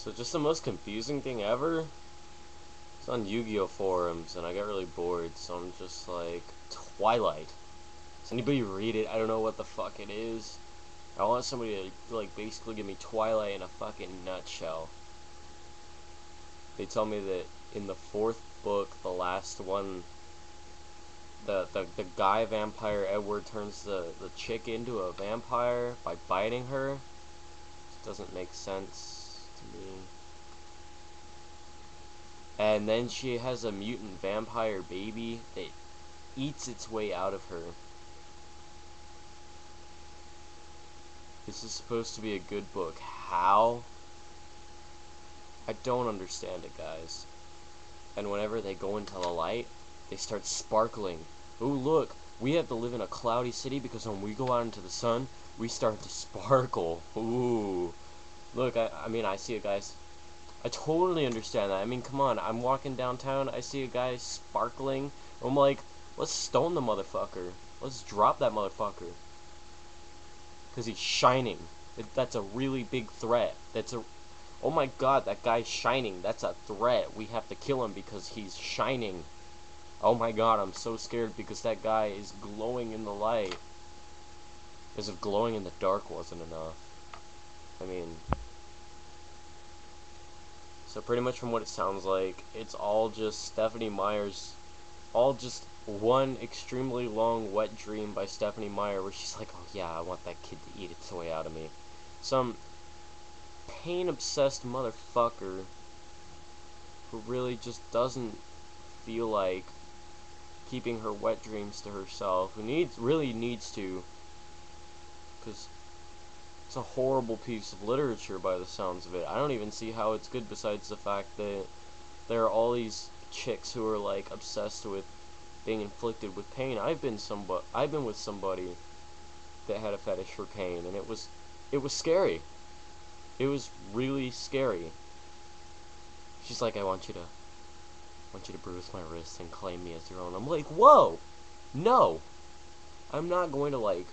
So just the most confusing thing ever. It's on Yu-Gi-Oh forums, and I got really bored, so I'm just like, Twilight. Does anybody read it? I don't know what the fuck it is. I want somebody to, like, basically give me Twilight in a fucking nutshell. They tell me that in the 4th book, the last one, the guy vampire Edward turns the chick into a vampire by biting her. It doesn't make sense to me. And then she has a mutant vampire baby that eats its way out of her. This is supposed to be a good book. How? I don't understand it, guys. And whenever they go into the light, they start sparkling. Ooh, look, we have to live in a cloudy city because when we go out into the sun, we start to sparkle. Ooh. Look, I mean, I see it, guys. I totally understand that. I mean, come on, I'm walking downtown, I see a guy sparkling. I'm like, let's stone the motherfucker. Let's drop that motherfucker. Because he's shining. That's a really big threat. Oh my god, that guy's shining. That's a threat. We have to kill him because he's shining. Oh my god, I'm so scared because that guy is glowing in the light. As if glowing in the dark wasn't enough. I mean... So pretty much from what it sounds like, it's all just Stephanie Meyer's, all just one extremely long wet dream by Stephanie Meyer where she's like, oh yeah, I want that kid to eat its way out of me. Some pain-obsessed motherfucker who really just doesn't feel like keeping her wet dreams to herself, who really needs to, because it's a horrible piece of literature by the sounds of it. I don't even see how it's good besides the fact that there are all these chicks who are like obsessed with being inflicted with pain. I've been with somebody that had a fetish for pain, and it was scary. It was really scary. She's like, I want you to bruise my wrist and claim me as your own. I'm like, whoa, no, I'm not going to like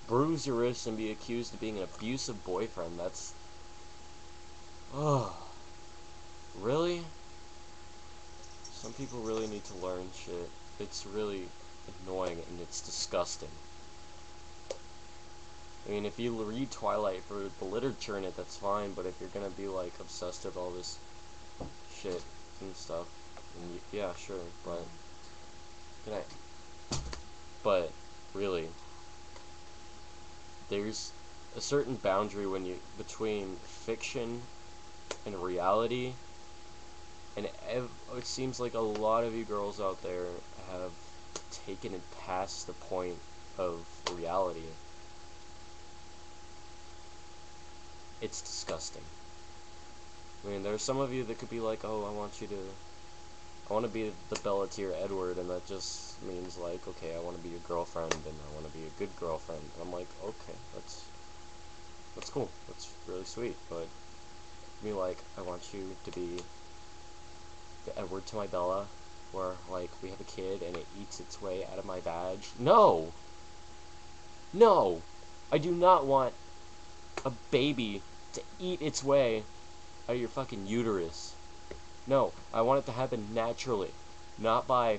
bruise your wrist and be accused of being an abusive boyfriend. That's... oh, really? Some people really need to learn shit. It's really annoying and it's disgusting. I mean, if you read Twilight for the literature in it, that's fine, but if you're gonna be like obsessed with all this shit and stuff, then yeah, sure, but... good night. But, really, there's a certain boundary between fiction and reality, and it seems like a lot of you girls out there have taken it past the point of reality. It's disgusting. I mean, there's some of you that could be like, oh, I want to be the Bellateer Edward, and that just means like, okay, I want to be your girlfriend, and I want to be a good girlfriend. I'm like, okay, that's cool, that's really sweet, but me like, I want you to be the Edward to my Bella, where like we have a kid and it eats its way out of my vag. No! No! I do not want a baby to eat its way out of your fucking uterus. No, I want it to happen naturally, not by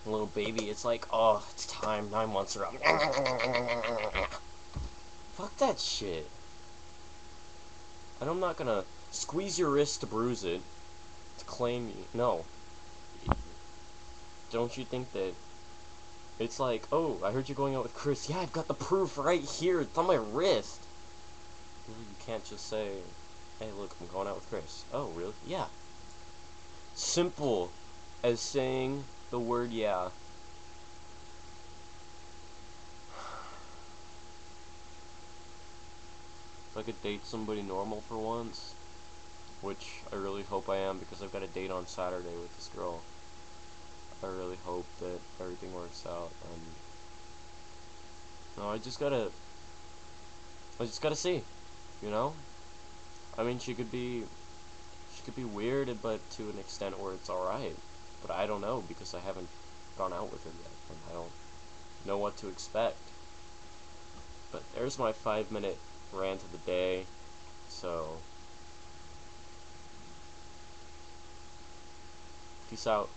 a little baby. It's like, oh, it's time, 9 months are up. Fuck that shit. And I'm not gonna squeeze your wrist to bruise it, to claim you. No. Don't you think that it's like, oh, I heard you're going out with Chris. Yeah, I've got the proof right here. It's on my wrist. You can't just say, hey, look, I'm going out with Chris. Oh, really? Yeah. Simple as saying the word yeah. If I could date somebody normal for once, which I really hope I am because I've got a date on Saturday with this girl. I really hope that everything works out, and no, I just gotta see, you know? I mean, she could be weird, but to an extent where it's alright. But I don't know, because I haven't gone out with her yet, and I don't know what to expect. But there's my 5-minute rant of the day. So, Peace out.